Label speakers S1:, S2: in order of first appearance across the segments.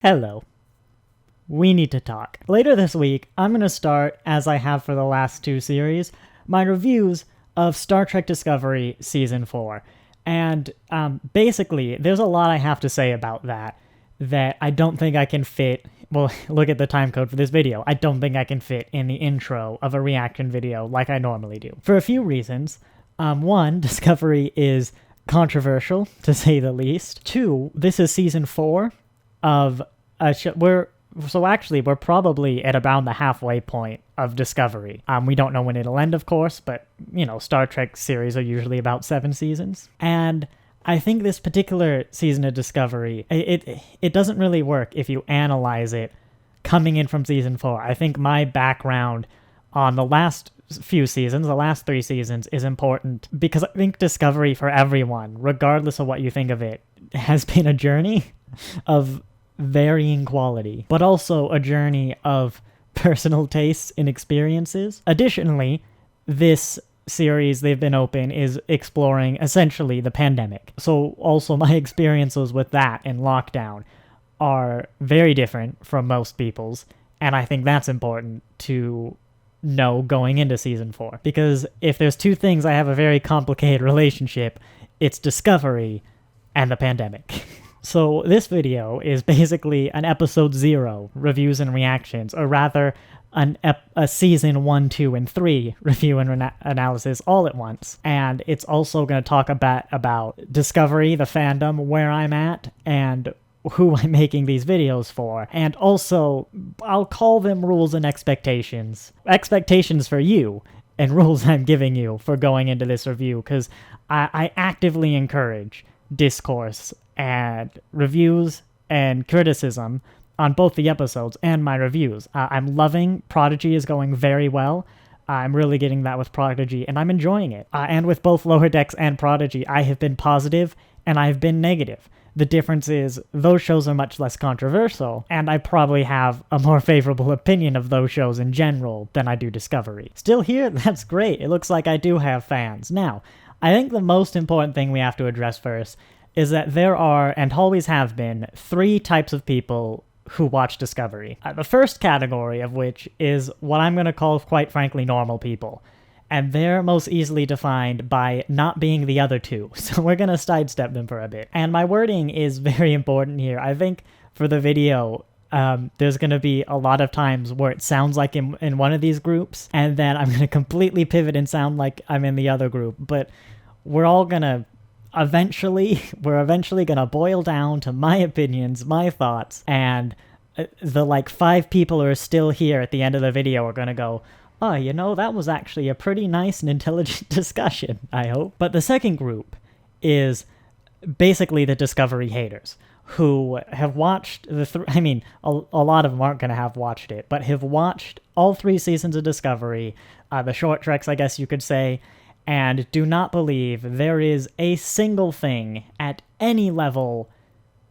S1: Hello. We need to talk. Later this week, I'm going to start, as I have for the last two series, my reviews of Star Trek Discovery Season 4. And basically, there's a lot I have to say about that I don't think I can fit. Well, look at the time code for this video. I don't think I can fit in the intro of a reaction video like I normally do. For a few reasons. One, Discovery is controversial, to say the least. Two, this is Season 4 of a show. We're probably at around the halfway point of Discovery. We don't know when it'll end, of course, but, Star Trek series are usually about 7 seasons. And I think this particular season of Discovery, it doesn't really work if you analyze it coming in from Season 4. I think my background on the last few seasons, the last 3 seasons, is important because I think Discovery, for everyone, regardless of what you think of it, has been a journey of varying quality, but also a journey of personal tastes and experiences. Additionally, this series they've been open is exploring essentially the pandemic. So also my experiences with that and lockdown are very different from most people's, and I think that's important to know going into Season 4. Because if there's two things I have a very complicated relationship, it's Discovery and the pandemic. So this video is basically an episode 0 reviews and reactions, or rather a season 1, 2, and 3 review and analysis all at once. And it's also going to talk about Discovery, the fandom, where I'm at, and who I'm making these videos for. And also, I'll call them rules and expectations. Expectations for you, and rules I'm giving you for going into this review, because I actively encourage discourse and reviews and criticism on both the episodes and my reviews. I'm loving Prodigy is going very well. I'm really getting that with Prodigy, and I'm enjoying it. And with both Lower Decks and Prodigy, I have been positive and I've been negative. The difference is those shows are much less controversial, and I probably have a more favorable opinion of those shows in general than I do Discovery. Still here? That's great. It looks like I do have fans. Now, I think the most important thing we have to address first is that there are, and always have been, 3 types of people who watch Discovery. The first category of which is what I'm going to call, quite frankly, normal people. And they're most easily defined by not being the other two. So we're going to sidestep them for a bit. And my wording is very important here. I think for the video, there's going to be a lot of times where it sounds like in one of these groups, and then I'm going to completely pivot and sound like I'm in the other group. But we're eventually going to boil down to my opinions, my thoughts, and the 5 people who are still here at the end of the video are going to go, oh, that was actually a pretty nice and intelligent discussion, I hope. But the second group is basically the Discovery haters, who have watched a lot of them aren't going to have watched it, but have watched all 3 seasons of Discovery, the short treks, I guess you could say, and do not believe there is a single thing at any level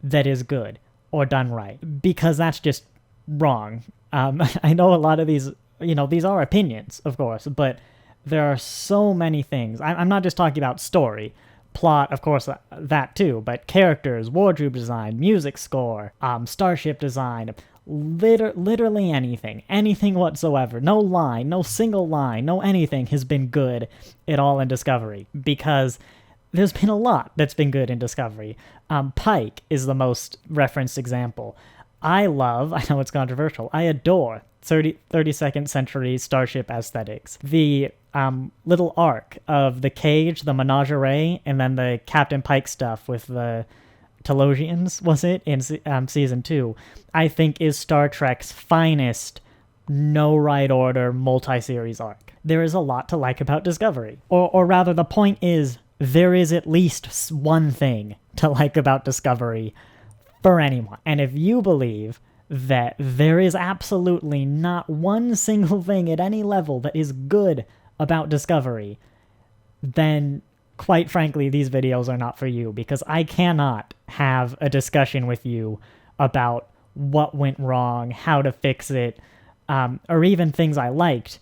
S1: that is good or done right, because that's just wrong. I know a lot of these, these are opinions, of course, but there are so many things. I'm not just talking about story, plot, of course, that too, but characters, wardrobe design, music score, starship design, literally anything whatsoever. No single line, no anything has been good at all in Discovery, because there's been a lot that's been good in Discovery. Pike is the most referenced example. I know it's controversial, I adore 32nd century starship aesthetics. The little arc of the cage, the menagerie, and then the Captain Pike stuff with the Telosians, was it, in Season 2, I think is Star Trek's finest, no right order, multi-series arc. There is a lot to like about Discovery. Or rather, the point is, there is at least one thing to like about Discovery for anyone. And if you believe that there is absolutely not one single thing at any level that is good about Discovery, then quite frankly, these videos are not for you, because I cannot have a discussion with you about what went wrong, how to fix it, or even things I liked,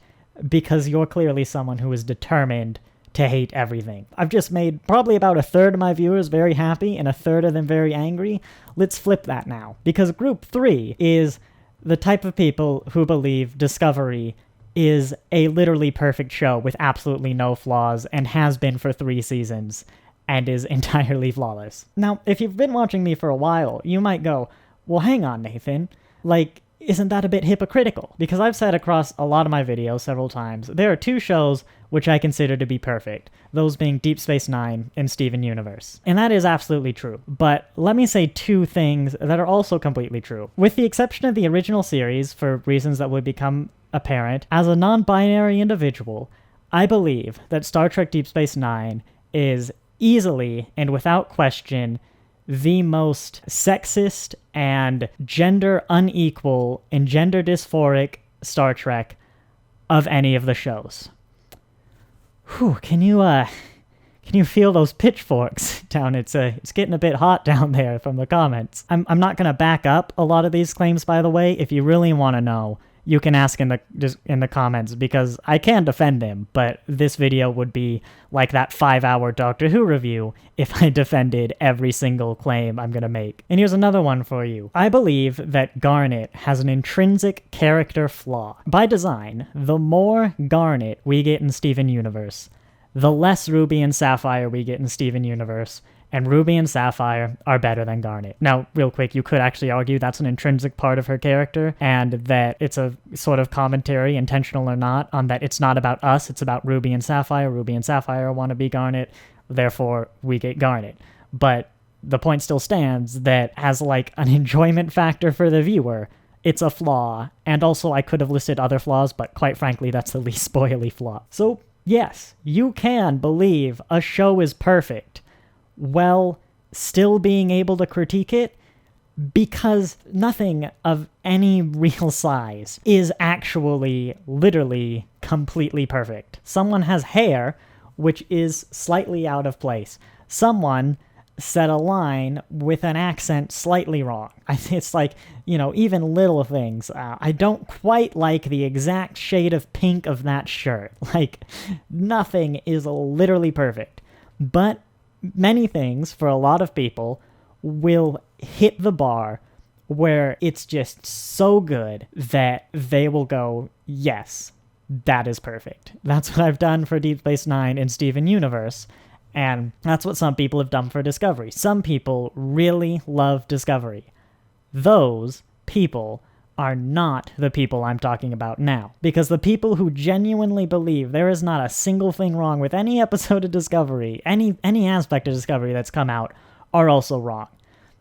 S1: because you're clearly someone who is determined to hate everything. I've just made probably about a third of my viewers very happy and a third of them very angry. Let's flip that now. Because Group 3 is the type of people who believe Discovery is a literally perfect show with absolutely no flaws and has been for 3 seasons and is entirely flawless. Now, if you've been watching me for a while, you might go, well, hang on, Nathan. Like, isn't that a bit hypocritical? Because I've said across a lot of my videos several times, there are 2 shows which I consider to be perfect, those being Deep Space Nine and Steven Universe. And that is absolutely true. But let me say 2 things that are also completely true. With the exception of the original series, for reasons that would become apparent, as a non-binary individual, I believe that Star Trek Deep Space Nine is easily and without question the most sexist and gender unequal and gender dysphoric Star Trek of any of the shows. Whew, can you feel those pitchforks down? It's getting a bit hot down there from the comments. I'm not gonna back up a lot of these claims, by the way. If you really want to know, you can ask in the comments, because I can defend him, but this video would be like that 5-hour Doctor Who review if I defended every single claim I'm gonna make. And here's another one for you. I believe that Garnet has an intrinsic character flaw. By design, the more Garnet we get in Steven Universe, the less Ruby and Sapphire we get in Steven Universe, and Ruby and Sapphire are better than Garnet. Now, real quick, you could actually argue that's an intrinsic part of her character, and that it's a sort of commentary, intentional or not, on that it's not about us, it's about Ruby and Sapphire. Ruby and Sapphire want to be Garnet, therefore we get Garnet. But the point still stands that as like an enjoyment factor for the viewer, it's a flaw. And also I could have listed other flaws, but quite frankly, that's the least spoily flaw. So yes, you can believe a show is perfect while still being able to critique it, because nothing of any real size is actually, literally, completely perfect. Someone has hair, which is slightly out of place. Someone said a line with an accent slightly wrong. It's like, even little things. I don't quite like the exact shade of pink of that shirt. Like, nothing is literally perfect. But many things, for a lot of people, will hit the bar where it's just so good that they will go, yes, that is perfect. That's what I've done for Deep Space Nine and Steven Universe, and that's what some people have done for Discovery. Some people really love Discovery. Those people are not the people I'm talking about now. Because the people who genuinely believe there is not a single thing wrong with any episode of Discovery, any aspect of Discovery that's come out, are also wrong.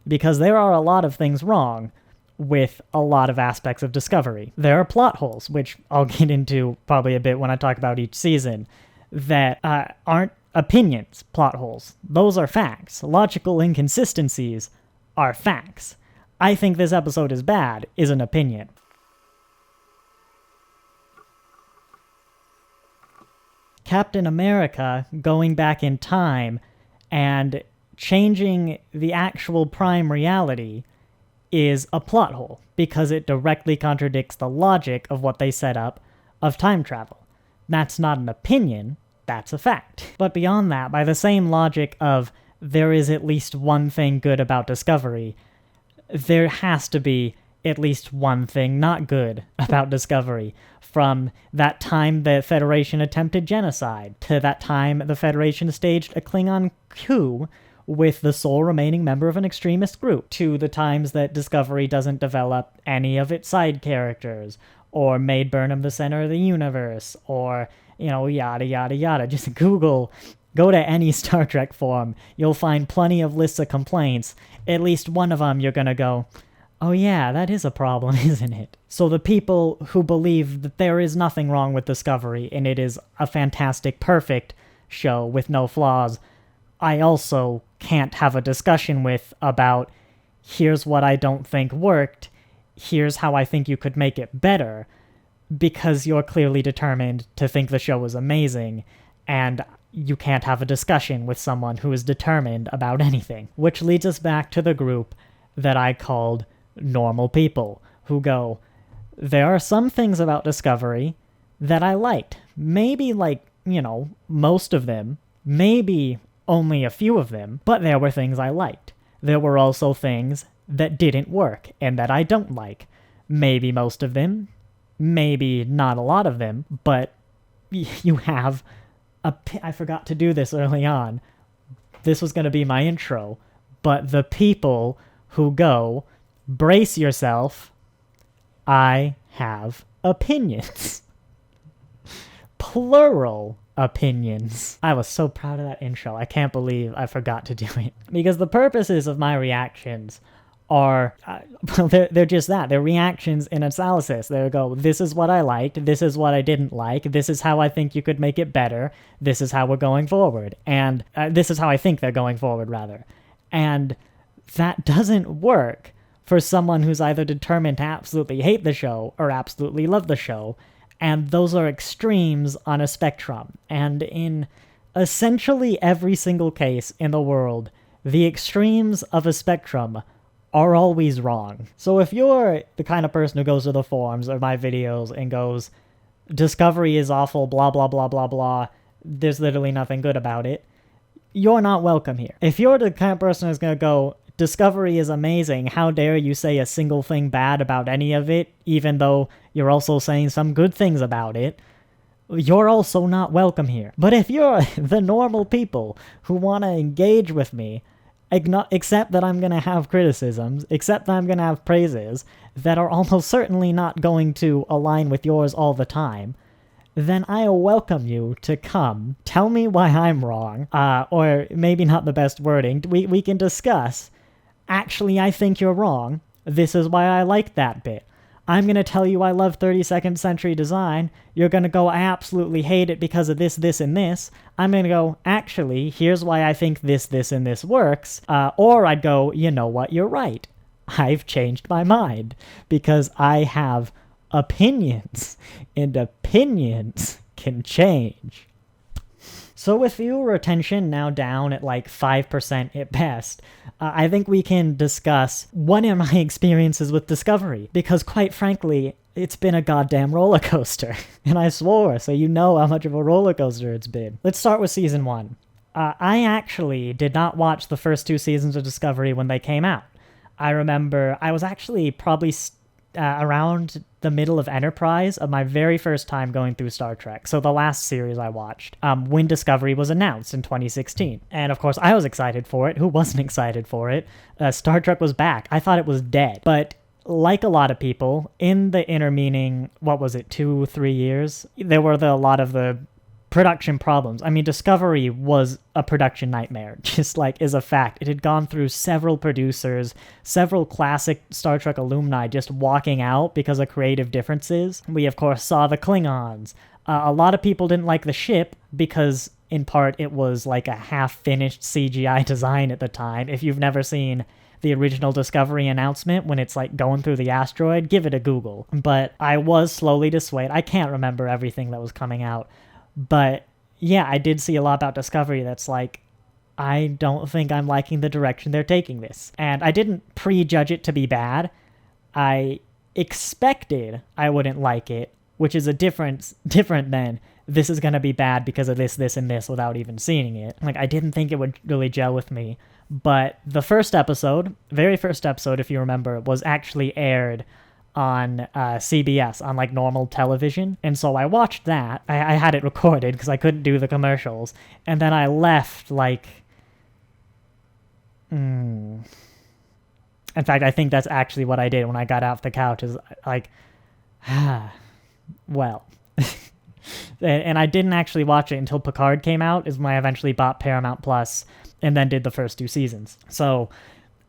S1: Because there are a lot of things wrong with a lot of aspects of Discovery. There are plot holes, which I'll get into probably a bit when I talk about each season, that aren't opinions, plot holes. Those are facts. Logical inconsistencies are facts. I think this episode is bad is an opinion. Captain America going back in time and changing the actual prime reality is a plot hole, because it directly contradicts the logic of what they set up of time travel. That's not an opinion, that's a fact. But beyond that, by the same logic of there is at least one thing good about Discovery, there has to be at least one thing not good about Discovery. From that time the Federation attempted genocide, to that time the Federation staged a Klingon coup with the sole remaining member of an extremist group, to the times that Discovery doesn't develop any of its side characters, or made Burnham the center of the universe, or, yada yada yada. Just go to any Star Trek forum, you'll find plenty of lists of complaints. At least one of them you're gonna go, oh yeah, that is a problem, isn't it? So the people who believe that there is nothing wrong with Discovery, and it is a fantastic, perfect show with no flaws, I also can't have a discussion with about, here's what I don't think worked, here's how I think you could make it better, because you're clearly determined to think the show is amazing, and you can't have a discussion with someone who is determined about anything. Which leads us back to the group that I called normal people, who go, there are some things about Discovery that I liked. Maybe like most of them, maybe only a few of them, but there were things I liked. There were also things that didn't work and that I don't like. Maybe most of them, maybe not a lot of them, but you have I forgot to do this early on. This was going to be my intro, but the people who go, brace yourself, I have opinions. Plural opinions. I was so proud of that intro. I can't believe I forgot to do it. Because the purposes of my reactions are, they're just that. They're reactions in analysis. They go, this is what I liked, this is what I didn't like, this is how I think you could make it better, this is how we're going forward, and this is how I think they're going forward, rather. And that doesn't work for someone who's either determined to absolutely hate the show or absolutely love the show. And those are extremes on a spectrum. And in essentially every single case in the world, the extremes of a spectrum are always wrong. So if you're the kind of person who goes to the forums or my videos and goes, Discovery is awful, blah, blah, blah, blah, blah, there's literally nothing good about it, you're not welcome here. If you're the kind of person who's going to go, Discovery is amazing, how dare you say a single thing bad about any of it, even though you're also saying some good things about it, you're also not welcome here. But if you're the normal people who want to engage with me, accept that I'm going to have criticisms, accept that I'm going to have praises that are almost certainly not going to align with yours all the time, then I welcome you to come, tell me why I'm wrong, or maybe not the best wording, we can discuss, actually I think you're wrong, this is why I like that bit. I'm going to tell you I love 32nd century design. You're going to go, I absolutely hate it because of this, this, and this. I'm going to go, actually, here's why I think this, this, and this works. Or I'd go, you know what, you're right. I've changed my mind because I have opinions, and opinions can change. So with viewer retention now down at like 5% at best, I think we can discuss what are my experiences with Discovery, because quite frankly, it's been a goddamn roller coaster, and I swore, so you know how much of a roller coaster it's been. Let's start with season 1. I actually did not watch the first 2 seasons of Discovery when they came out. I remember I was actually probably around the middle of Enterprise of my very first time going through Star Trek, so the last series I watched, when Discovery was announced in 2016. And of course I was excited for it. Who wasn't excited for it? Star Trek was back. I thought it was dead. But like a lot of people, in the intervening, 2-3 years, there were a lot of the production problems. I mean, Discovery was a production nightmare, just like is a fact. It had gone through several producers, several classic Star Trek alumni just walking out because of creative differences. We, of course, saw the Klingons. A lot of people didn't like the ship because, in part, it was like a half-finished CGI design at the time. If you've never seen the original Discovery announcement when it's like going through the asteroid, give it a Google. But I was slowly dissuaded. I can't remember everything that was coming out. But yeah, I did see a lot about Discovery that's like, I don't think I'm liking the direction they're taking this. And I didn't prejudge it to be bad. I expected I wouldn't like it, which is different than this is going to be bad because of this, this, and this without even seeing it. Like, I didn't think it would really gel with me. But the very first episode, if you remember, was actually aired on CBS, on like normal television. And so I watched that. I had it recorded because I couldn't do the commercials. And then I left like... In fact, I think that's actually what I did when I got off the couch, is like, well. And I didn't actually watch it until Picard came out, is when I eventually bought Paramount Plus and then did the first 2 seasons. So,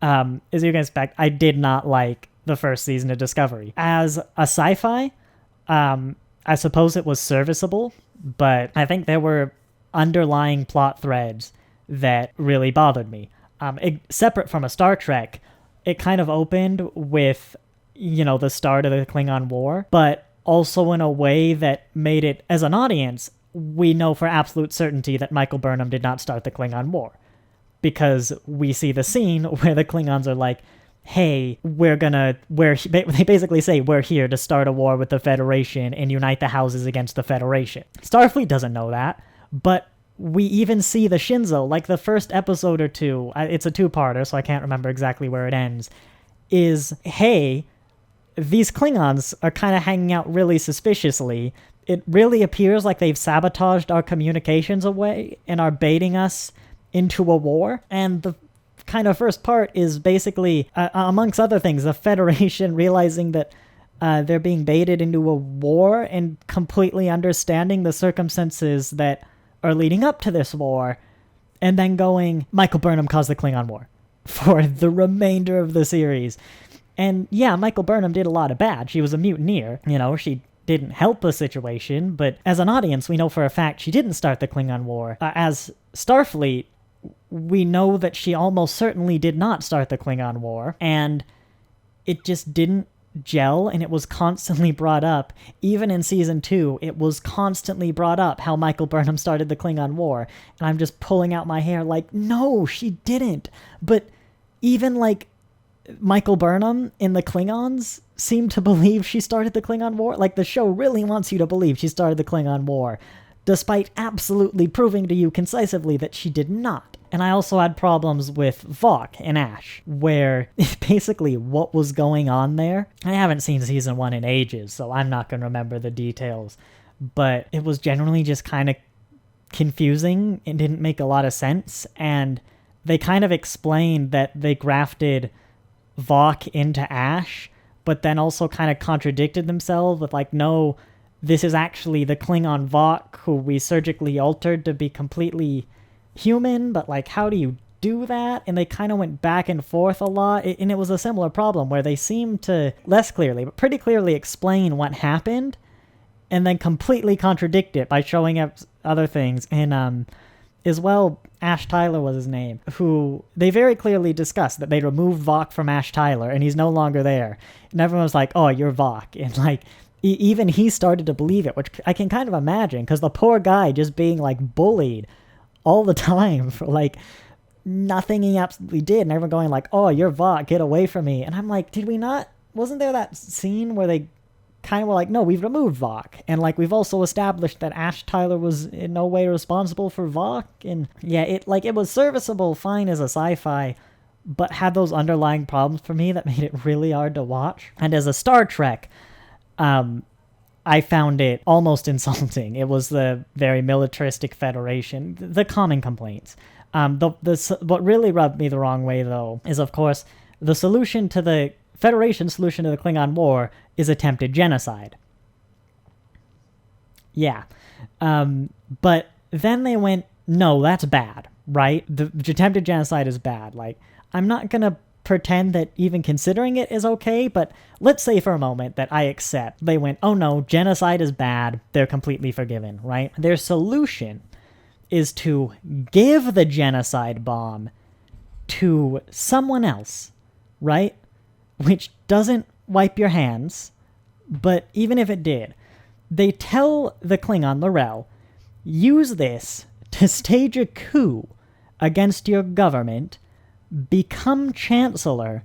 S1: as you can expect, I did not like the first season of Discovery. As a sci-fi, I suppose it was serviceable, but I think there were underlying plot threads that really bothered me. Separate from a Star Trek, it kind of opened with, the start of the Klingon War, but also in a way that made it, as an audience, we know for absolute certainty that Michael Burnham did not start the Klingon War. Because we see the scene where the Klingons are like, hey, they basically say, we're here to start a war with the Federation and unite the houses against the Federation. Starfleet doesn't know that. But we even see the Shinzo, like the first episode or two, it's a two-parter, so I can't remember exactly where it ends, is, hey, these Klingons are kind of hanging out really suspiciously. It really appears like they've sabotaged our communications away and are baiting us into a war. And the kind of first part is basically, amongst other things, the Federation realizing that they're being baited into a war and completely understanding the circumstances that are leading up to this war, and then going, Michael Burnham caused the Klingon War for the remainder of the series. And yeah, Michael Burnham did a lot of bad. She was a mutineer, she didn't help the situation, but as an audience, we know for a fact she didn't start the Klingon War. As Starfleet, we know that she almost certainly did not start the Klingon War, and it just didn't gel, and it was constantly brought up. Even in season 2, it was constantly brought up how Michael Burnham started the Klingon War, and I'm just pulling out my hair like, no, she didn't. But even like Michael Burnham in the Klingons seemed to believe she started the Klingon War. Like, the show really wants you to believe she started the Klingon War, despite absolutely proving to you concisely that she did not. And I also had problems with Vok and Ash, where basically what was going on there, I haven't seen season 1 in ages, so I'm not going to remember the details, but it was generally just kind of confusing and didn't make a lot of sense, and they kind of explained that they grafted Vok into Ash, but then also kind of contradicted themselves with like, no, this is actually the Klingon Vok who we surgically altered to be completely human, but like, how do you do that? And they kind of went back and forth a lot, and it was a similar problem where they seemed to, less clearly, but pretty clearly explain what happened, and then completely contradict it by showing up other things. And as well, Ash Tyler was his name, who they very clearly discussed that they removed Vok from Ash Tyler, and he's no longer there. And everyone was like, oh, you're Vok. And like, even he started to believe it, which I can kind of imagine, because the poor guy just being like bullied all the time for like nothing he absolutely did, and everyone going like, oh, you're Vok, get away from me. And I'm like, wasn't there that scene where they kind of were like, no, we've removed Vok, and like we've also established that Ash Tyler was in no way responsible for Vok. And yeah, it was serviceable fine as a sci-fi, but had those underlying problems for me that made it really hard to watch. And as a Star Trek, I found it almost insulting. It was the very militaristic Federation, the common complaints. What really rubbed me the wrong way, though, is, of course, the solution to the Federation's solution to the Klingon War is attempted genocide. Yeah. But then they went, no, that's bad, right? The attempted genocide is bad. Like, I'm not going to pretend that even considering it is okay, but let's say for a moment that I accept. They went, oh no, genocide is bad, they're completely forgiven, right? Their solution is to give the genocide bomb to someone else, right? Which doesn't wipe your hands, but even if it did, they tell the Klingon L'Rell, use this to stage a coup against your government, become chancellor,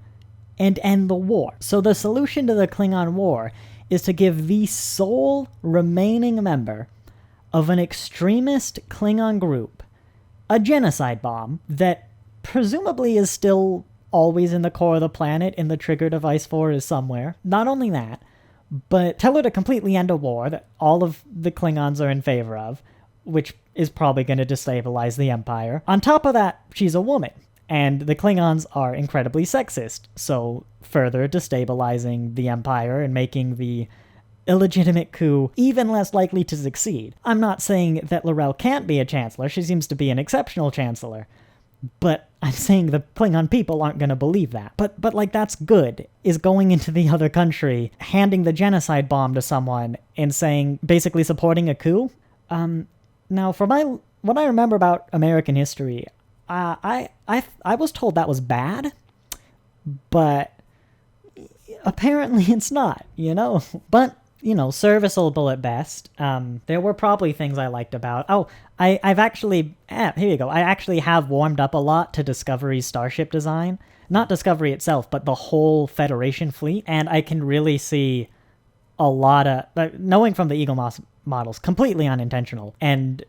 S1: and end the war. So the solution to the Klingon War is to give the sole remaining member of an extremist Klingon group a genocide bomb that presumably is still always in the core of the planet and the trigger device for is somewhere. Not only that, but tell her to completely end a war that all of the Klingons are in favor of, which is probably going to destabilize the Empire. On top of that, she's a woman. And the Klingons are incredibly sexist, so further destabilizing the Empire and making the illegitimate coup even less likely to succeed. I'm not saying that L'Rell can't be a chancellor, she seems to be an exceptional chancellor, but I'm saying the Klingon people aren't going to believe that. But like, that's good, is going into the other country, handing the genocide bomb to someone, and saying, basically supporting a coup? Now, for what I remember about American history, I was told that was bad, but apparently it's not, But, serviceable at best. There were probably things I liked about. Oh, I've actually, here you go. I actually have warmed up a lot to Discovery's starship design. Not Discovery itself, but the whole Federation fleet. And I can really see a lot of, knowing from the Eagle models, completely unintentional, and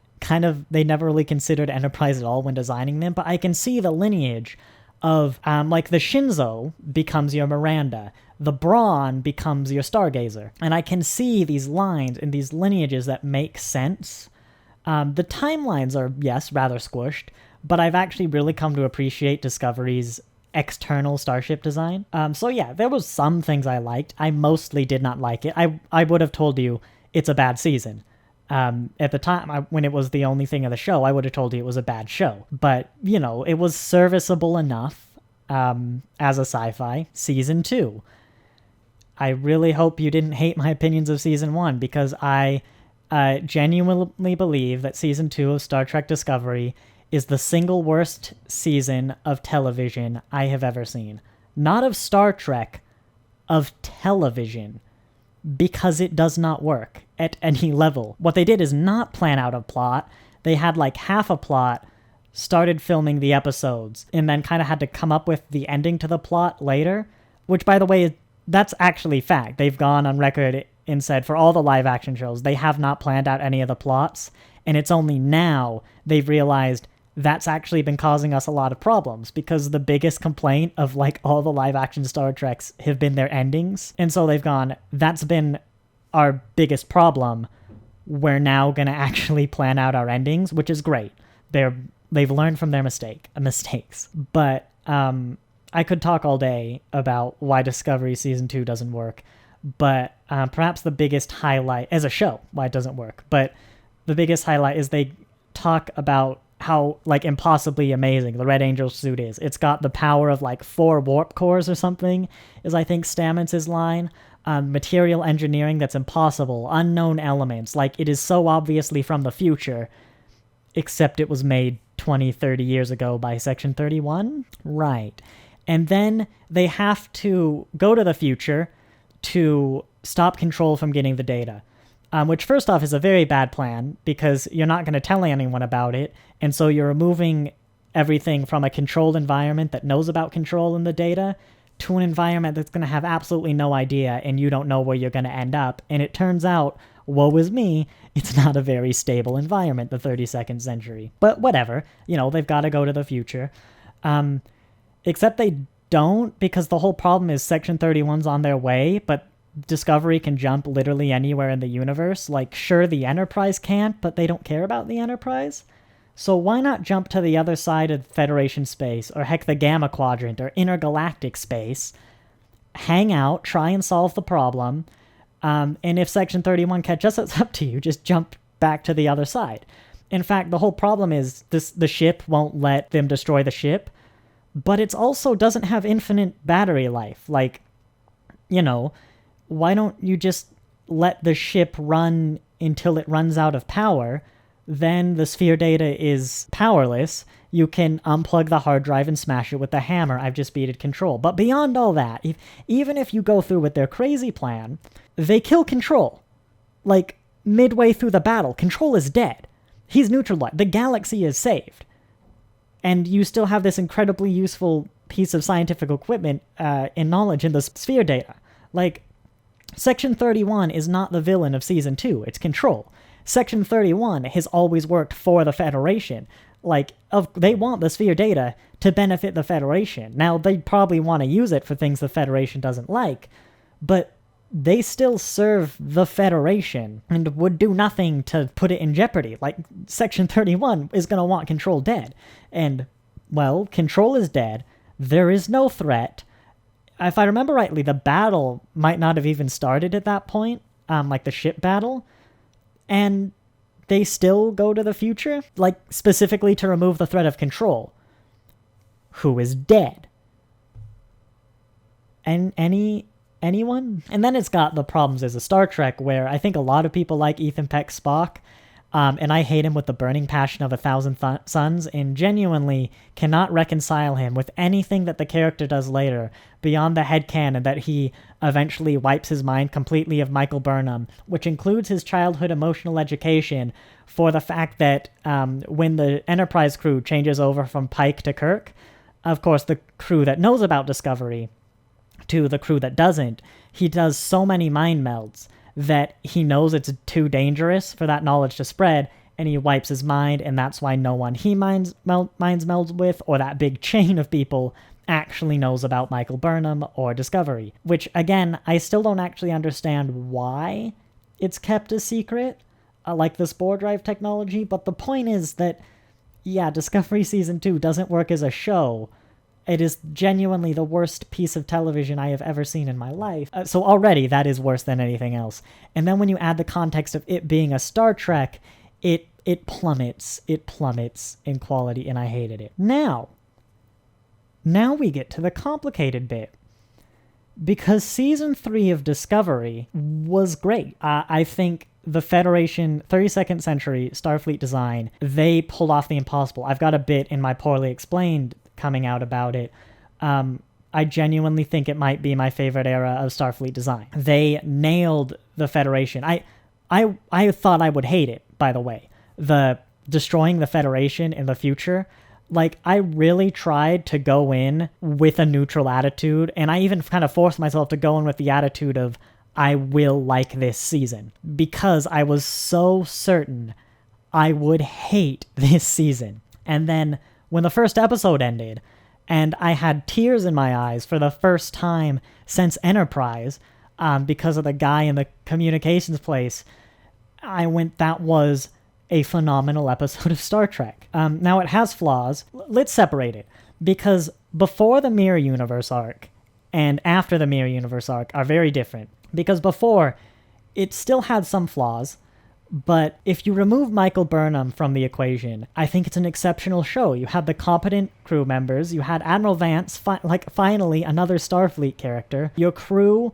S1: they never really considered Enterprise at all when designing them, but I can see the lineage of, like, the Shinzo becomes your Miranda, the Brawn becomes your Stargazer, and I can see these lines and these lineages that make sense. The timelines are, yes, rather squished, but I've actually really come to appreciate Discovery's external starship design. So yeah, there was some things I liked. I mostly did not like it. I would have told you it's a bad season. At the time, when it was the only thing of the show, I would have told you it was a bad show. But, you know, it was serviceable enough as a sci-fi. Season 2. I really hope you didn't hate my opinions of Season 1, because I genuinely believe that Season 2 of Star Trek Discovery is the single worst season of television I have ever seen. Not of Star Trek, of television. Because it does not work at any level. What they did is not plan out a plot. They had like half a plot, started filming the episodes, and then kind of had to come up with the ending to the plot later, which, by the way, that's actually fact. They've gone on record and said for all the live action shows, they have not planned out any of the plots, and it's only now they've realized that's actually been causing us a lot of problems, because the biggest complaint of like all the live action Star Treks have been their endings. And so they've gone, that's been our biggest problem. We're now going to actually plan out our endings, which is great. They've learned from their mistakes. But I could talk all day about why Discovery Season 2 doesn't work. But perhaps the biggest highlight, as a show, why it doesn't work. But the biggest highlight is they talk about how, like, impossibly amazing the Red Angel suit is. It's got the power of, like, 4 warp cores or something, is, I think, Stamets' line. Material engineering that's impossible. Unknown elements. Like, it is so obviously from the future, except it was made 20, 30 years ago by Section 31? Right. And then they have to go to the future to stop Control from getting the data. Which, first off, is a very bad plan, because you're not going to tell anyone about it, and so you're removing everything from a controlled environment that knows about Control and the data to an environment that's going to have absolutely no idea, and you don't know where you're going to end up. And it turns out, woe is me, it's not a very stable environment, the 32nd century. But whatever, you know, they've got to go to the future. Except they don't, because the whole problem is Section 31's on their way, but Discovery can jump literally anywhere in the universe. Like, sure, the Enterprise can't, but they don't care about the Enterprise. So why not jump to the other side of Federation space, or heck, the Gamma Quadrant, or intergalactic space, hang out, try and solve the problem, and if Section 31 catches us, it's up to you, just jump back to the other side. In fact, the whole problem is the ship won't let them destroy the ship, but it also doesn't have infinite battery life. Like, you know, why don't you just let the ship run until it runs out of power? Then the sphere data is powerless. You can unplug the hard drive and smash it with the hammer. I've just beated Control. But beyond all that, even if you go through with their crazy plan, they kill Control. Like, midway through the battle, Control is dead. He's neutralized. The galaxy is saved. And you still have this incredibly useful piece of scientific equipment and knowledge in the sphere data. Like, Section 31 is not the villain of Season 2, it's Control. Section 31 has always worked for the Federation. Like, they want the sphere data to benefit the Federation. Now, they probably want to use it for things the Federation doesn't like, but they still serve the Federation and would do nothing to put it in jeopardy. Like, Section 31 is going to want Control dead. And, well, Control is dead. There is no threat. If I remember rightly, the battle might not have even started at that point, like the ship battle, and they still go to the future, like, specifically to remove the threat of Control, who is dead. And anyone? And then it's got the problems as a Star Trek, where I think a lot of people like Ethan Peck's Spock, and I hate him with the burning passion of 1,000 suns, and genuinely cannot reconcile him with anything that the character does later, beyond the headcanon that he eventually wipes his mind completely of Michael Burnham, which includes his childhood emotional education for the fact that when the Enterprise crew changes over from Pike to Kirk, of course the crew that knows about Discovery to the crew that doesn't, he does so many mind melds that he knows it's too dangerous for that knowledge to spread, and he wipes his mind, and that's why no one he minds melds with, or that big chain of people, actually knows about Michael Burnham or Discovery. Which, again, I still don't actually understand why it's kept a secret, like the spore drive technology, but the point is that, yeah, Discovery Season 2 doesn't work as a show. It is genuinely the worst piece of television I have ever seen in my life. So already, that is worse than anything else. And then when you add the context of it being a Star Trek, it plummets. It plummets in quality, and I hated it. Now we get to the complicated bit. Because Season 3 of Discovery was great. I think the Federation 32nd Century Starfleet design, they pulled off the impossible. I've got a bit in my Poorly Explained coming out about it. I genuinely think it might be my favorite era of Starfleet design. They nailed the Federation. I thought I would hate it, by the way. The destroying the Federation in the future. Like, I really tried to go in with a neutral attitude, and I even kind of forced myself to go in with the attitude of, I will like this season, because I was so certain I would hate this season. And then when the first episode ended, and I had tears in my eyes for the first time since Enterprise, because of the guy in the communications place, I went, that was a phenomenal episode of Star Trek. Now, it has flaws. Let's separate it, because before the Mirror Universe arc and after the Mirror Universe arc are very different. Because before, it still had some flaws, but if you remove Michael Burnham from the equation, I think it's an exceptional show. You had the competent crew members, you had Admiral Vance, finally another Starfleet character, your crew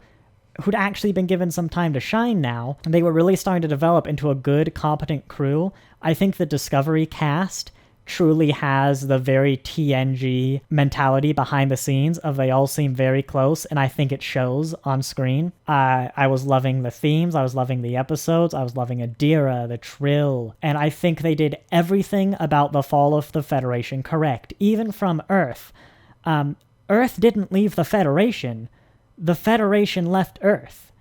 S1: who'd actually been given some time to shine now, and they were really starting to develop into a good, competent crew. I think the Discovery cast truly has the very TNG mentality behind the scenes of they all seem very close, and I think it shows on screen. I was loving the themes, I was loving the episodes, I was loving Adira, the Trill, and I think they did everything about the fall of the Federation correct, even from Earth. Earth didn't leave the Federation left Earth,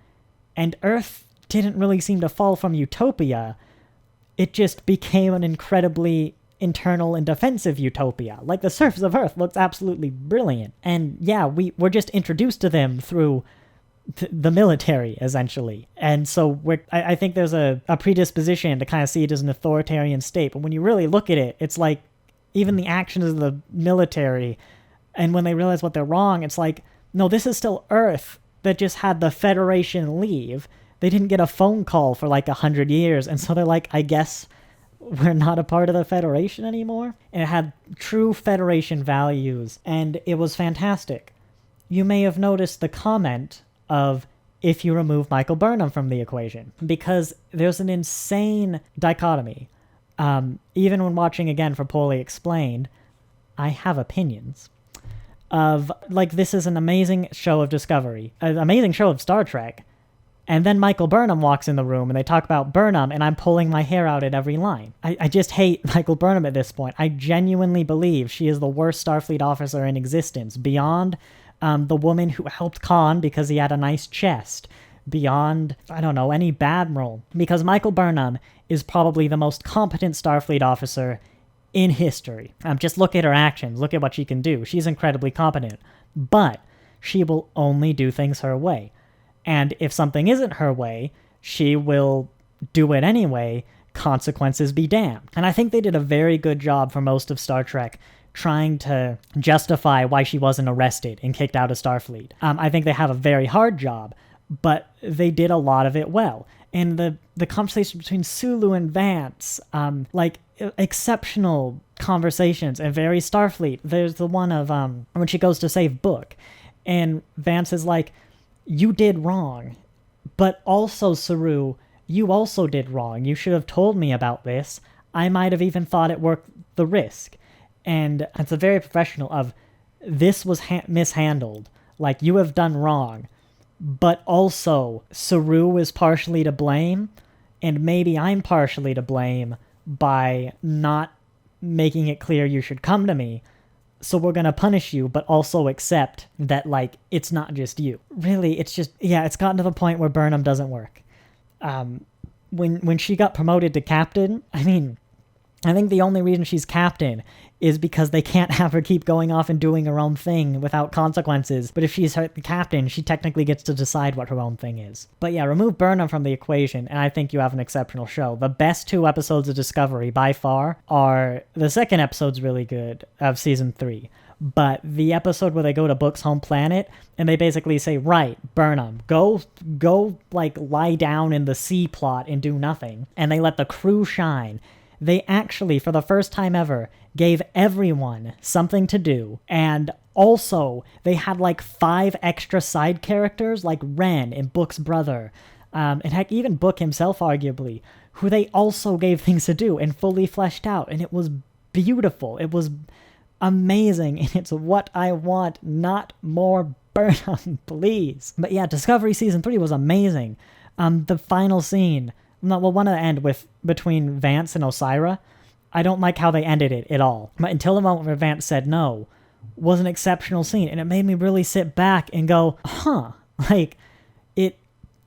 S1: and Earth didn't really seem to fall from utopia. It just became an incredibly internal and defensive utopia. Like, the surface of Earth looks absolutely brilliant. And yeah, we're just introduced to them through the military, essentially. And so I think there's a predisposition to kind of see it as an authoritarian state. But when you really look at it, it's like, even the actions of the military, and when they realize what they're wrong, it's like, no, this is still Earth that just had the Federation leave. They didn't get a phone call for like 100 years. And so they're like, I guess we're not a part of the Federation anymore. And it had true Federation values, and it was fantastic. You may have noticed the comment of, if you remove Michael Burnham from the equation, because there's an insane dichotomy. Even when watching again for Poorly Explained, I have opinions of, like, this is an amazing show of Discovery, an amazing show of Star Trek, and then Michael Burnham walks in the room and they talk about Burnham, and I'm pulling my hair out at every line. I just hate Michael Burnham at this point. I genuinely believe she is the worst Starfleet officer in existence, beyond the woman who helped Khan because he had a nice chest, beyond, I don't know, any Admiral, because Michael Burnham is probably the most competent Starfleet officer in history. Just look at her actions, look at what she can do. She's incredibly competent, but she will only do things her way. And if something isn't her way, she will do it anyway, consequences be damned. And I think they did a very good job for most of Star Trek trying to justify why she wasn't arrested and kicked out of Starfleet. I think they have a very hard job, but they did a lot of it well. And the conversation between Sulu and Vance, exceptional conversations and very Starfleet. There's the one of when she goes to save Book, and Vance is like, you did wrong, but also, Saru, you also did wrong. You should have told me about this. I might have even thought it worth the risk. And it's a very professional of, this was mishandled. Like, you have done wrong. But also, Saru is partially to blame, and maybe I'm partially to blame by not making it clear you should come to me. So we're going to punish you, but also accept that, like, it's not just you. Really, it's just, yeah, it's gotten to the point where Burnham doesn't work. when she got promoted to captain, I mean, I think the only reason she's captain is because they can't have her keep going off and doing her own thing without consequences. But if she's the captain, she technically gets to decide what her own thing is. But yeah, remove Burnham from the equation, and I think you have an exceptional show. The best 2 episodes of Discovery, by far, are... The second episode's really good, of season 3. But the episode where they go to Book's home planet, and they basically say, right, Burnham, go, like, lie down in the sea plot and do nothing. And they let the crew shine. They actually, for the first time ever, gave everyone something to do. And also, they had like 5 extra side characters, like Ren and Book's brother. And heck, even Book himself, arguably, who they also gave things to do and fully fleshed out. And it was beautiful. It was amazing. And it's what I want, not more Burnham, please. But yeah, Discovery Season 3 was amazing. The final scene... one at the end between Vance and Osira, I don't like how they ended it at all. But until the moment where Vance said no, was an exceptional scene, and it made me really sit back and go, huh, like, it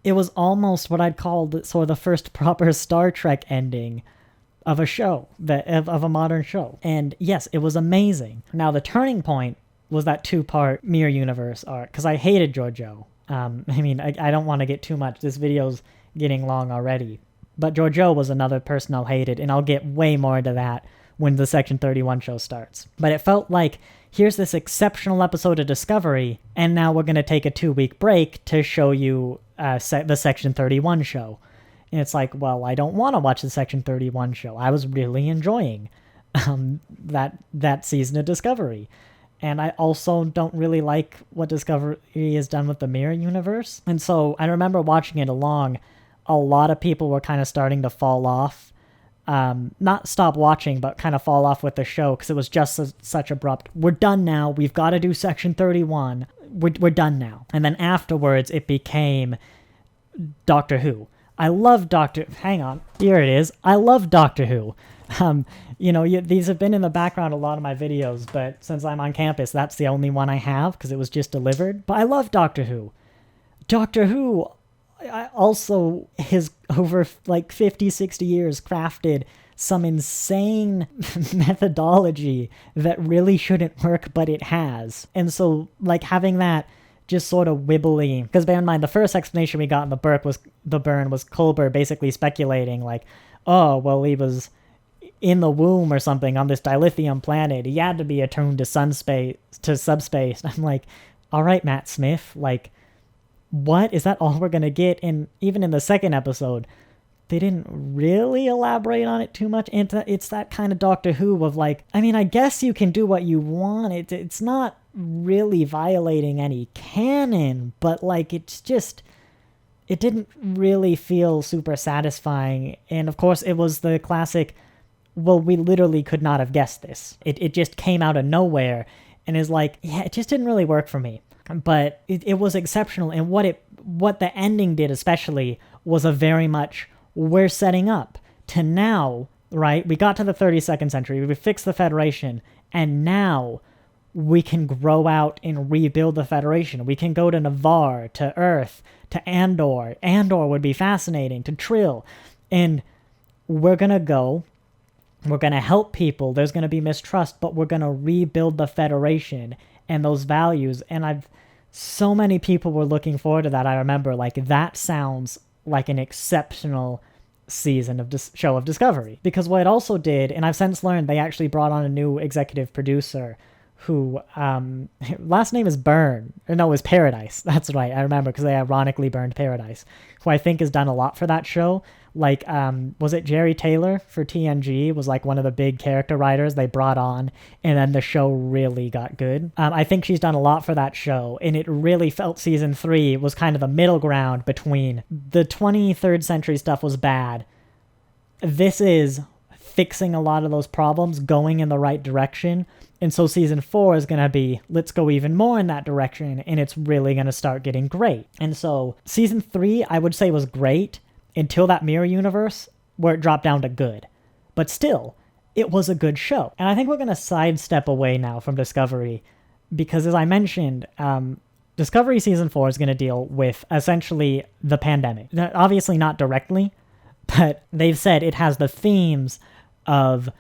S1: was almost what I'd call sort of the first proper Star Trek ending of a show, of a modern show. And yes, it was amazing. Now, the turning point was that 2-part Mirror Universe arc, because I hated Georgiou. I mean, I don't want to get too much. This video's getting long already. But Georgiou was another person I hated, and I'll get way more into that when the Section 31 show starts. But it felt like, here's this exceptional episode of Discovery, and now we're going to take a 2-week break to show you the Section 31 show. And it's like, well, I don't want to watch the Section 31 show. I was really enjoying that season of Discovery. And I also don't really like what Discovery has done with the Mirror Universe. And so I remember watching it along, a lot of people were kind of starting to fall off. Not stop watching, but kind of fall off with the show because it was just such abrupt. We're done now. We've got to do Section 31. We're done now. And then afterwards, it became Doctor Who. I love Hang on. Here it is. I love Doctor Who. These have been in the background a lot of my videos, but since I'm on campus, that's the only one I have because it was just delivered. But I love Doctor Who. Doctor Who also has over like 50, 60 years crafted some insane methodology that really shouldn't work, but it has. And so like having that just sort of wibbly, because bear in mind, the first explanation we got in the burn was Culber basically speculating like, oh, well, he was in the womb or something on this dilithium planet. He had to be attuned to subspace. I'm like, all right, Matt Smith, like, what? Is that all we're going to get? And even in the second episode, they didn't really elaborate on it too much. And it's that kind of Doctor Who of like, I mean, I guess you can do what you want. It's not really violating any canon, but like, it didn't really feel super satisfying. And of course, it was the classic, well, we literally could not have guessed this. It just came out of nowhere and is like, yeah, it just didn't really work for me. But it was exceptional, and what the ending did especially was a very much, we're setting up to now, right? We got to the 32nd century, we fixed the Federation, and now we can grow out and rebuild the Federation. We can go to Navarre, to Earth, to Andor. Andor would be fascinating, to Trill. And we're going to help people, there's going to be mistrust, but we're going to rebuild the Federation and those values. And so many people were looking forward to that. I remember, like, that sounds like an exceptional season of show of Discovery. Because what it also did, and I've since learned they actually brought on a new executive producer who, last name is Byrne. Or no, it was Paradise. That's right, I remember, because they ironically burned Paradise, who I think has done a lot for that show. Like, was it Jerry Taylor for TNG was like one of the big character writers they brought on, and then the show really got good. I think she's done a lot for that show, and it really felt season 3 was kind of the middle ground between the 23rd century stuff was bad. This is fixing a lot of those problems, going in the right direction. And so season 4 is going to be, let's go even more in that direction, and it's really going to start getting great. And so season 3, I would say, was great until that Mirror Universe, where it dropped down to good. But still, it was a good show. And I think we're going to sidestep away now from Discovery, because as I mentioned, Discovery Season 4 is going to deal with essentially the pandemic. Obviously not directly, but they've said it has the themes of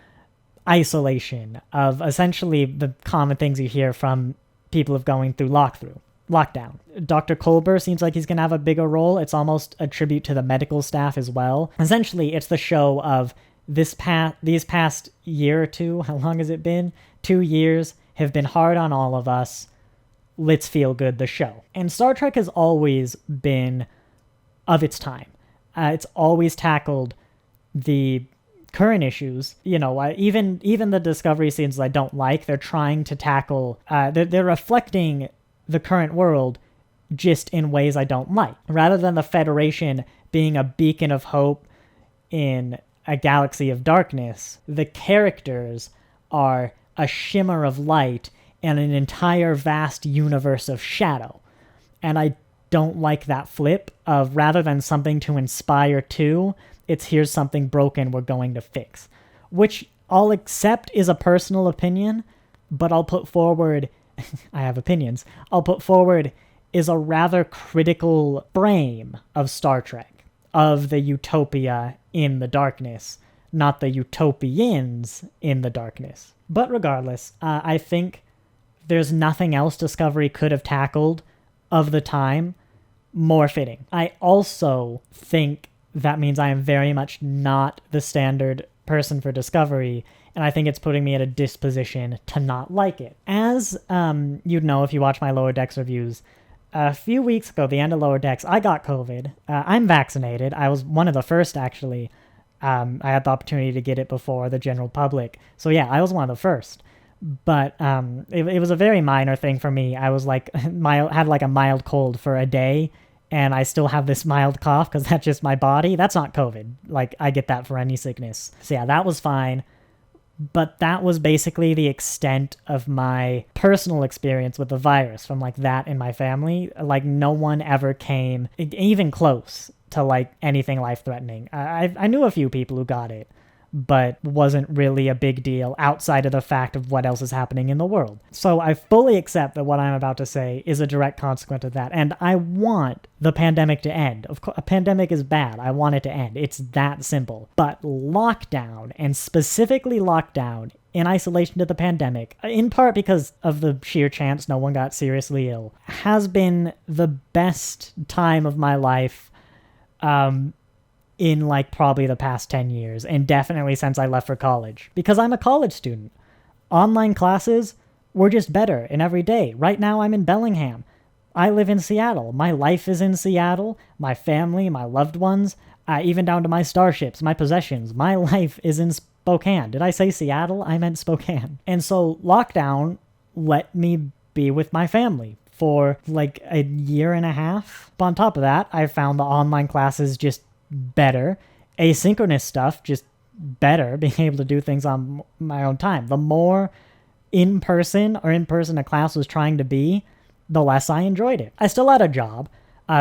S1: isolation, of essentially the common things you hear from people of going through lockdown. Dr. Culber seems like he's going to have a bigger role. It's almost a tribute to the medical staff as well. Essentially, it's the show of these past year or two. How long has it been? 2 years have been hard on all of us. Let's feel good, the show. And Star Trek has always been of its time. It's always tackled the current issues. Even the Discovery scenes I don't like, they're trying to tackle, they're reflecting the current world just in ways I don't like. Rather than the Federation being a beacon of hope in a galaxy of darkness, the characters are a shimmer of light in an entire vast universe of shadow. And I don't like that flip of, rather than something to inspire to, it's here's something broken we're going to fix. Which I'll accept is a personal opinion, but I'll put forward, I have opinions, I'll put forward is a rather critical frame of Star Trek, of the utopia in the darkness, not the utopians in the darkness. But regardless, I think there's nothing else Discovery could have tackled of the time more fitting. I also think that means I am very much not the standard person for Discovery, and I think it's putting me at a disposition to not like it. As you'd know if you watch my Lower Decks reviews, a few weeks ago, the end of Lower Decks, I got COVID. I'm vaccinated. I was one of the first, actually. I had the opportunity to get it before the general public. So yeah, I was one of the first. But it was a very minor thing for me. I was like, had like a mild cold for a day, and I still have this mild cough because that's just my body. That's not COVID. Like, I get that for any sickness. So yeah, that was fine. But that was basically the extent of my personal experience with the virus, from like that in my family. Like, no one ever came even close to like anything life-threatening. I knew a few people who got it, but wasn't really a big deal outside of the fact of what else is happening in the world. So I fully accept that what I'm about to say is a direct consequence of that, and I want the pandemic to end. Of course, a pandemic is bad. I want it to end. It's that simple. But lockdown, and specifically lockdown in isolation to the pandemic, in part because of the sheer chance no one got seriously ill, has been the best time of my life, in like probably the past 10 years, and definitely since I left for college, because I'm a college student. Online classes were just better in every day. Right now I'm in Bellingham. I live in Seattle. My life is in Seattle. My family, my loved ones, even down to my starships, my possessions. My life is in Spokane. Did I say Seattle? I meant Spokane. And so lockdown let me be with my family for like a year and a half. But on top of that, I found the online classes just better. Asynchronous stuff just better, being able to do things on my own time. The more in-person a class was trying to be, the less I enjoyed it. I still had a job,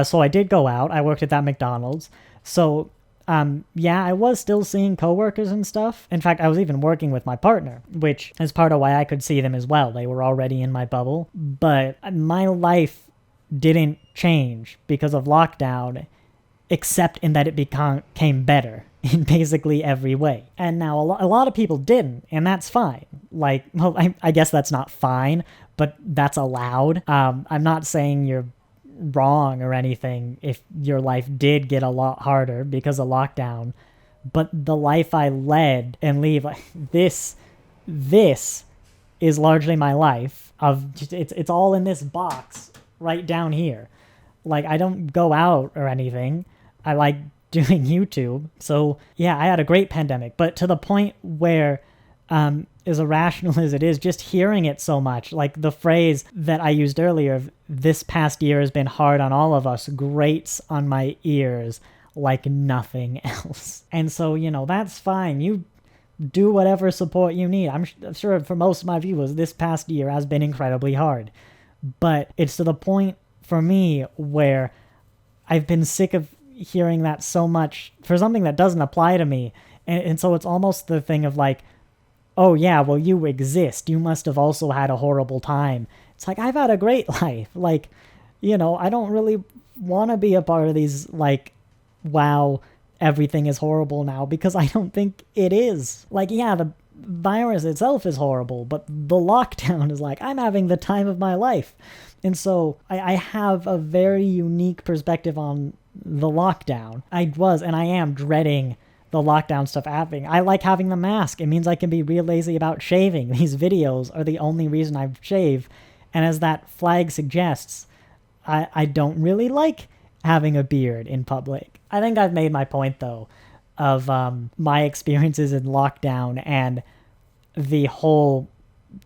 S1: so I did go out. I worked at that McDonald's. So yeah, I was still seeing coworkers and stuff. In fact, I was even working with my partner, which is part of why I could see them as well. They were already in my bubble. But my life didn't change because of lockdown, except in that it became better in basically every way. And now a lot of people didn't, and that's fine. Like, well, I guess that's not fine, but that's allowed. I'm not saying you're wrong or anything if your life did get a lot harder because of lockdown, but the life I led and leave, this is largely my life. It's all in this box right down here. Like, I don't go out or anything. I like doing YouTube. So yeah, I had a great pandemic, but to the point where, as irrational as it is, just hearing it so much, like the phrase that I used earlier of this past year has been hard on all of us, grates on my ears like nothing else. And so, that's fine. You do whatever support you need. I'm sure for most of my viewers, this past year has been incredibly hard, but it's to the point for me where I've been sick of hearing that so much for something that doesn't apply to me. And so it's almost the thing of like, oh yeah, well, you exist. You must have also had a horrible time. It's like, I've had a great life. Like, I don't really want to be a part of these, like, wow, everything is horrible now, because I don't think it is. Like, yeah, the virus itself is horrible, but the lockdown is like, I'm having the time of my life. And so I have a very unique perspective on the lockdown. I was, and I am dreading the lockdown stuff happening. I like having the mask. It means I can be real lazy about shaving. These videos are the only reason I shave. And as that flag suggests, I don't really like having a beard in public. I think I've made my point, though, of my experiences in lockdown, and the whole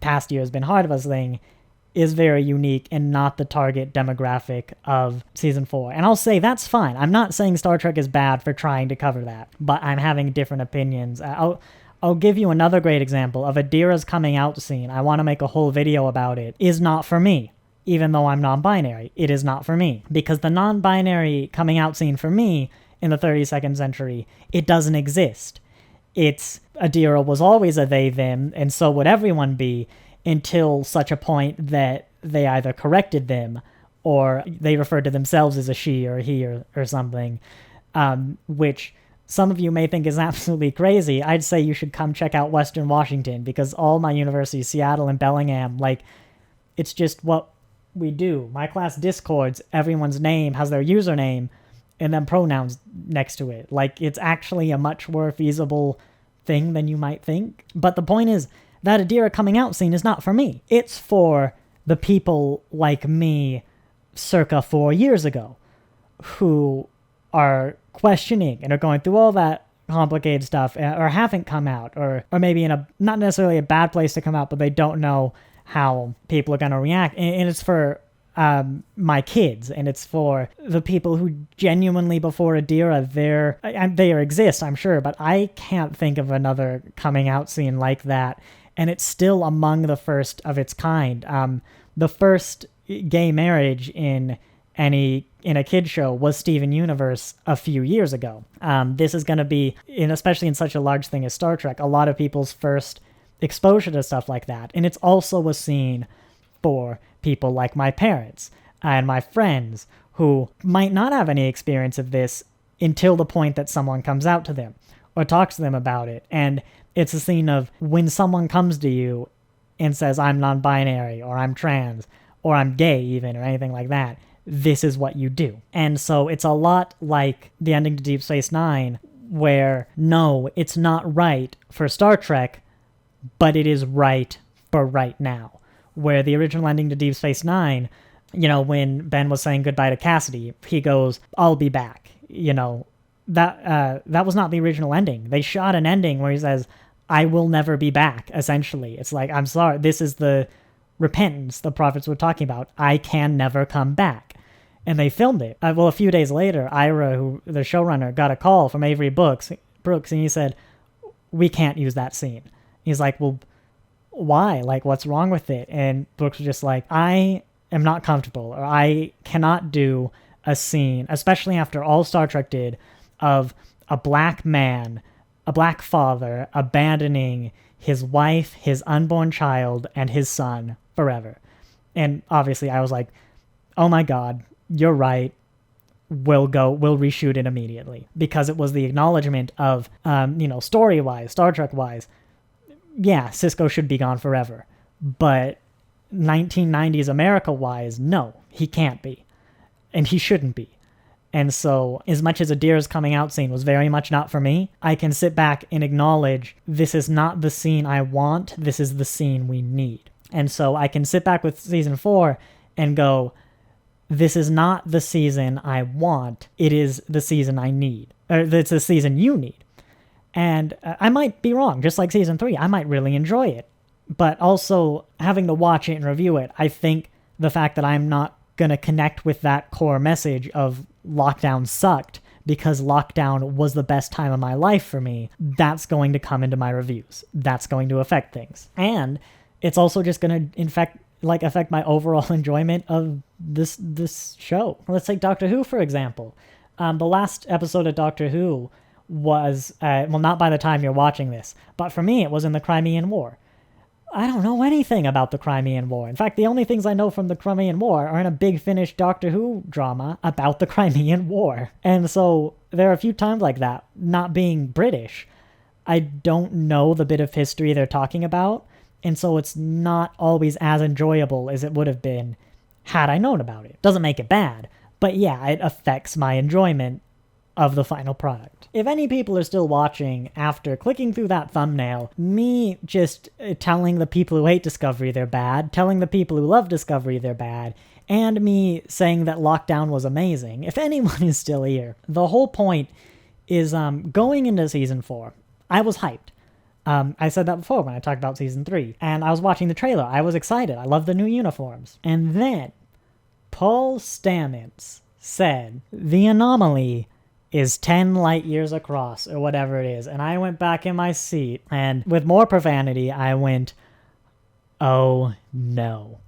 S1: past year has been hard of us thing is very unique and not the target demographic of season 4. And I'll say that's fine. I'm not saying Star Trek is bad for trying to cover that, but I'm having different opinions. I'll give you another great example of Adira's coming out scene. I want to make a whole video about it. Is not for me. Even though I'm non-binary, it is not for me. Because the non-binary coming out scene for me in the 32nd century, it doesn't exist. It's Adira was always a they, them, and so would everyone be, until such a point that they either corrected them or they referred to themselves as a she or a he or something, which some of you may think is absolutely crazy. I'd say you should come check out Western Washington, because all my universities, Seattle and Bellingham, like, it's just what we do. My class Discords, everyone's name has their username and then pronouns next to it. Like, it's actually a much more feasible thing than you might think. But the point is, that Adira coming out scene is not for me. It's for the people like me circa 4 years ago who are questioning and are going through all that complicated stuff, or haven't come out, or maybe in a not necessarily a bad place to come out, but they don't know how people are going to react. And it's for my kids, and it's for the people who genuinely, before Adira, they exist, I'm sure, but I can't think of another coming out scene like that. And it's still among the first of its kind. The first gay marriage in a kid show was Steven Universe a few years ago. This is going to be, especially in such a large thing as Star Trek, a lot of people's first exposure to stuff like that. And it's also a scene for people like my parents and my friends who might not have any experience of this until the point that someone comes out to them or talks to them about it. And it's a scene of when someone comes to you and says, I'm non-binary, or I'm trans, or I'm gay even, or anything like that, this is what you do. And so it's a lot like the ending to Deep Space Nine, where no, it's not right for Star Trek, but it is right for right now. Where the original ending to Deep Space Nine, when Ben was saying goodbye to Cassidy, he goes, I'll be back. That was not the original ending. They shot an ending where he says, I will never be back, essentially. It's like, I'm sorry, this is the repentance the prophets were talking about. I can never come back. And they filmed it. A few days later, Ira, who the showrunner, got a call from Avery Brooks, and he said, we can't use that scene. He's like, well, why? Like, what's wrong with it? And Brooks was just like, I am not comfortable, or I cannot do a scene, especially after all Star Trek did, of a black man, a black father, abandoning his wife, his unborn child, and his son forever. And obviously I was like, oh my God, you're right. We'll reshoot it immediately. Because it was the acknowledgement of, story-wise, Star Trek-wise, yeah, Sisko should be gone forever. But 1990s America-wise, no, he can't be. And he shouldn't be. And so, as much as Adira's coming out scene was very much not for me, I can sit back and acknowledge this is not the scene I want, this is the scene we need. And so I can sit back with season 4 and go, this is not the season I want, it is the season I need. Or it's the season you need. And I might be wrong, just like season 3, I might really enjoy it. But also, having to watch it and review it, I think the fact that I'm not going to connect with that core message of lockdown sucked because lockdown was the best time of my life for me, that's going to come into my reviews. That's going to affect things. And it's also just going to affect my overall enjoyment of this show. Let's take Doctor Who, for example. The last episode of Doctor Who was, not by the time you're watching this, but for me, it was in the Crimean War. I don't know anything about the Crimean War. In fact, the only things I know from the Crimean War are in a Big Finish Doctor Who drama about the Crimean War. And so there are a few times like that, not being British, I don't know the bit of history they're talking about, and so it's not always as enjoyable as it would have been had I known about it. Doesn't make it bad, but yeah, it affects my enjoyment of the final product. If any people are still watching after clicking through that thumbnail, me just telling the people who hate Discovery they're bad, telling the people who love Discovery they're bad, and me saying that Lockdown was amazing, if anyone is still here, the whole point is going into season 4, I was hyped. I said that before when I talked about season 3, and I was watching the trailer. I was excited. I love the new uniforms. And then Paul Stamets said, the anomaly is 10 light years across, or whatever it is. And I went back in my seat, and with more profanity, I went, oh no.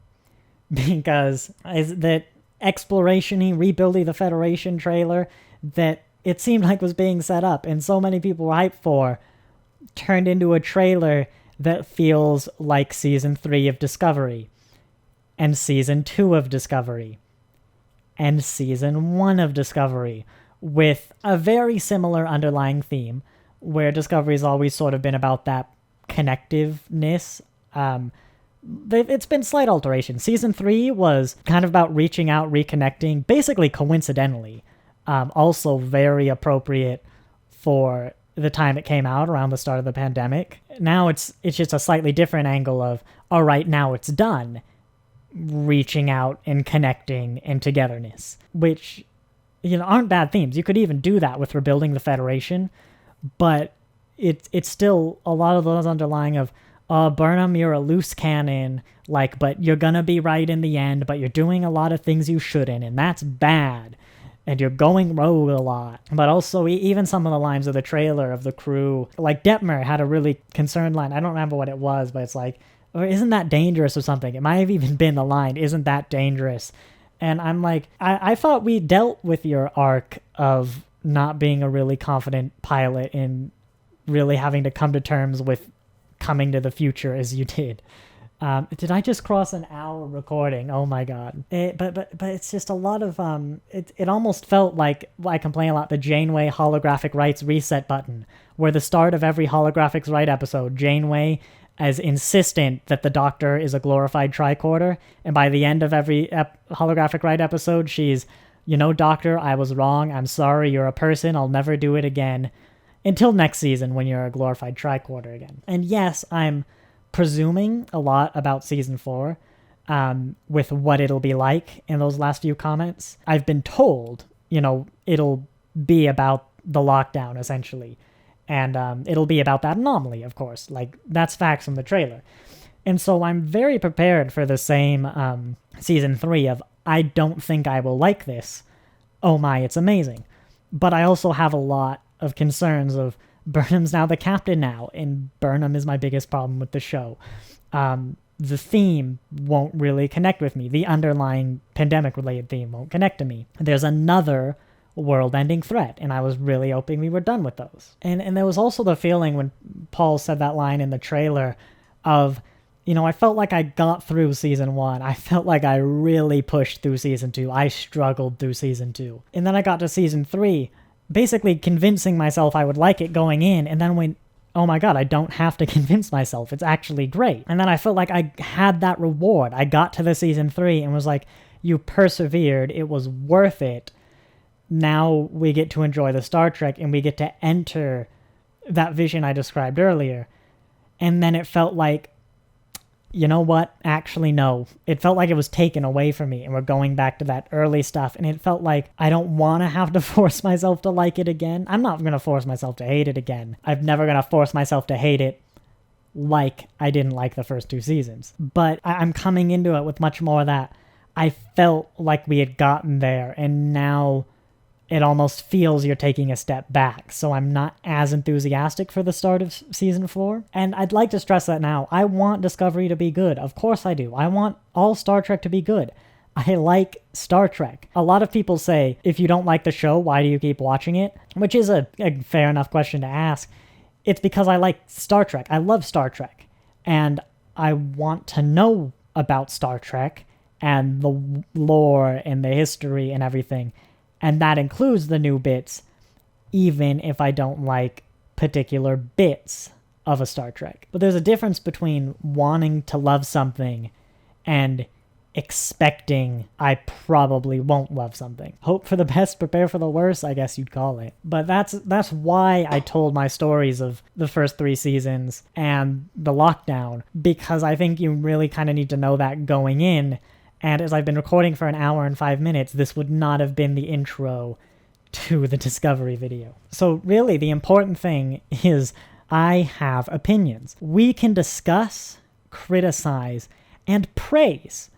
S1: Because that exploration-y, rebuilding the Federation trailer that it seemed like was being set up, and so many people were hyped for, turned into a trailer that feels like season 3 of Discovery, and season 2 of Discovery, and season 1 of Discovery, with a very similar underlying theme, where Discovery's always sort of been about that connectiveness. It's been slight alteration. Season 3 was kind of about reaching out, reconnecting, basically coincidentally. Also very appropriate for the time it came out, around the start of the pandemic. Now it's just a slightly different angle of, all right, now it's done, reaching out and connecting and togetherness, which, aren't bad themes. You could even do that with rebuilding the Federation, but it's still a lot of those underlying of, Burnham, you're a loose cannon, but you're gonna be right in the end, but you're doing a lot of things you shouldn't, and that's bad. And you're going rogue a lot. But also, even some of the lines of the trailer of the crew, like Detmer had a really concerned line. I don't remember what it was, but it's like, or isn't that dangerous or something? It might have even been the line, isn't that dangerous? And I'm like, I thought we dealt with your arc of not being a really confident pilot and really having to come to terms with coming to the future as you did. Did I just cross an hour recording? Oh my god. But it's just a lot of it almost felt like, I complain a lot, the Janeway holographic rights reset button, where the start of every holographic right episode, Janeway is insistent that the Doctor is a glorified tricorder, and by the end of every holographic right episode, she's, Doctor, I was wrong, I'm sorry, you're a person, I'll never do it again, until next season when you're a glorified tricorder again. And yes, I'm presuming a lot about season 4 with what it'll be like in those last few comments. I've been told, it'll be about the lockdown, essentially. And it'll be about that anomaly, of course. That's facts from the trailer. And so I'm very prepared for the same season 3 of, I don't think I will like this. Oh my, it's amazing. But I also have a lot of concerns of, Burnham's now the captain now, and Burnham is my biggest problem with the show. The theme won't really connect with me. The underlying pandemic-related theme won't connect to me. There's another world-ending threat, and I was really hoping we were done with those. And there was also the feeling when Paul said that line in the trailer of, I felt like I got through season 1. I felt like I really pushed through season 2. I struggled through season 2. And then I got to season 3, basically convincing myself I would like it going in, and then went, oh my god, I don't have to convince myself. It's actually great. And then I felt like I had that reward. I got to the season 3 and was like, you persevered. It was worth it. Now we get to enjoy the Star Trek, and we get to enter that vision I described earlier. And then it felt like, you know what? Actually, no. It felt like it was taken away from me, and we're going back to that early stuff, and it felt like I don't want to have to force myself to like it again. I'm not going to force myself to hate it again. I'm never going to force myself to hate it like I didn't like the first 2 seasons. But I'm coming into it with much more of that. I felt like we had gotten there, and now it almost feels you're taking a step back, so I'm not as enthusiastic for the start of season 4. And I'd like to stress that now. I want Discovery to be good. Of course I do. I want all Star Trek to be good. I like Star Trek. A lot of people say, if you don't like the show, why do you keep watching it? Which is a fair enough question to ask. It's because I like Star Trek. I love Star Trek. And I want to know about Star Trek and the lore and the history and everything. And that includes the new bits, even if I don't like particular bits of a Star Trek. But there's a difference between wanting to love something and expecting I probably won't love something. Hope for the best, prepare for the worst, I guess you'd call it. But that's why I told my stories of the first 3 seasons and the lockdown, because I think you really kind of need to know that going in. And as I've been recording for an hour and 5 minutes, this would not have been the intro to the Discovery video. So really, the important thing is I have opinions. We can discuss, criticize, and praise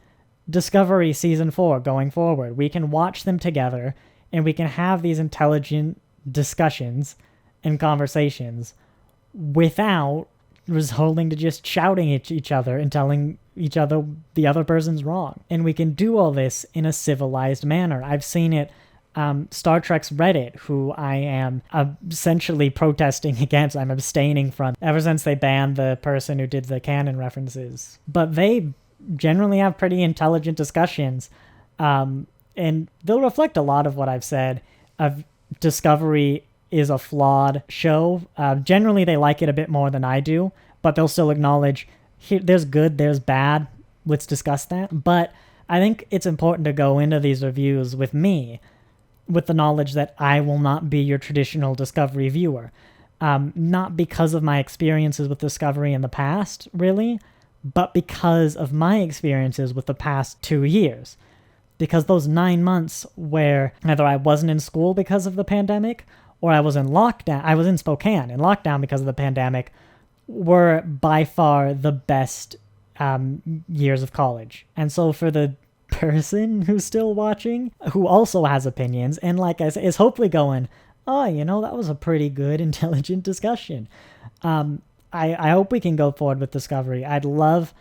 S1: Discovery Season 4 going forward. We can watch them together, and we can have these intelligent discussions and conversations without resulting to just shouting at each other and telling each other the other person's wrong. And we can do all this in a civilized manner. I've seen it. Star Trek's Reddit, who I am essentially protesting against, I'm abstaining from, ever since they banned the person who did the canon references. But they generally have pretty intelligent discussions, and they'll reflect a lot of what I've said. Discovery is a flawed show. Generally, they like it a bit more than I do, but they'll still acknowledge there's good, there's bad. Let's discuss that. But I think it's important to go into these reviews with me, with the knowledge that I will not be your traditional Discovery viewer. Not because of my experiences with Discovery in the past, really, but because of my experiences with the past 2 years. Because those 9 months where either I wasn't in school because of the pandemic, or I was in lockdown, I was in Spokane in lockdown because of the pandemic, were by far the best years of college. And so for the person who's still watching, who also has opinions, and like I said, is hopefully going, oh, that was a pretty good, intelligent discussion. I hope we can go forward with Discovery. I'd love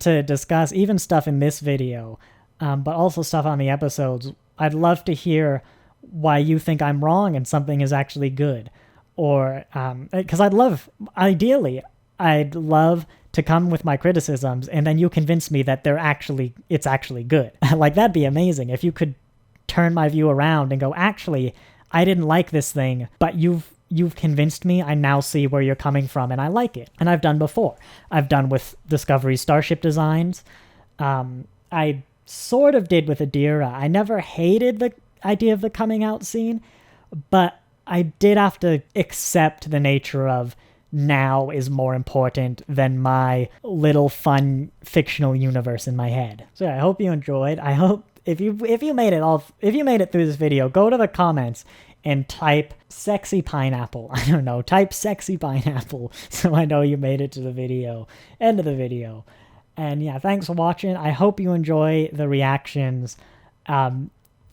S1: to discuss even stuff in this video, but also stuff on the episodes. I'd love to hear why you think I'm wrong and something is actually good. Or, because I'd love to come with my criticisms and then you convince me that it's actually good. Like, that'd be amazing if you could turn my view around and go, actually, I didn't like this thing, but you've convinced me. I now see where you're coming from and I like it. And I've done before. I've done with Discovery starship designs. I sort of did with Adira. I never hated the idea of the coming out scene, but I did have to accept the nature of now is more important than my little fun fictional universe in my head. So yeah, I hope you enjoyed. I hope if you made it through this video, go to the comments and type sexy pineapple. I don't know, type sexy pineapple so I know you made it to the video, end of the video. And yeah, thanks for watching. I hope you enjoy the reactions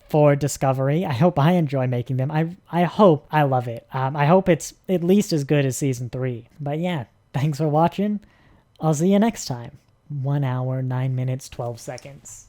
S1: for Discovery. I hope I enjoy making them. I hope I love it. I hope it's at least as good as Season 3. But yeah, thanks for watching. I'll see you next time. 1 hour, 9 minutes, 12 seconds.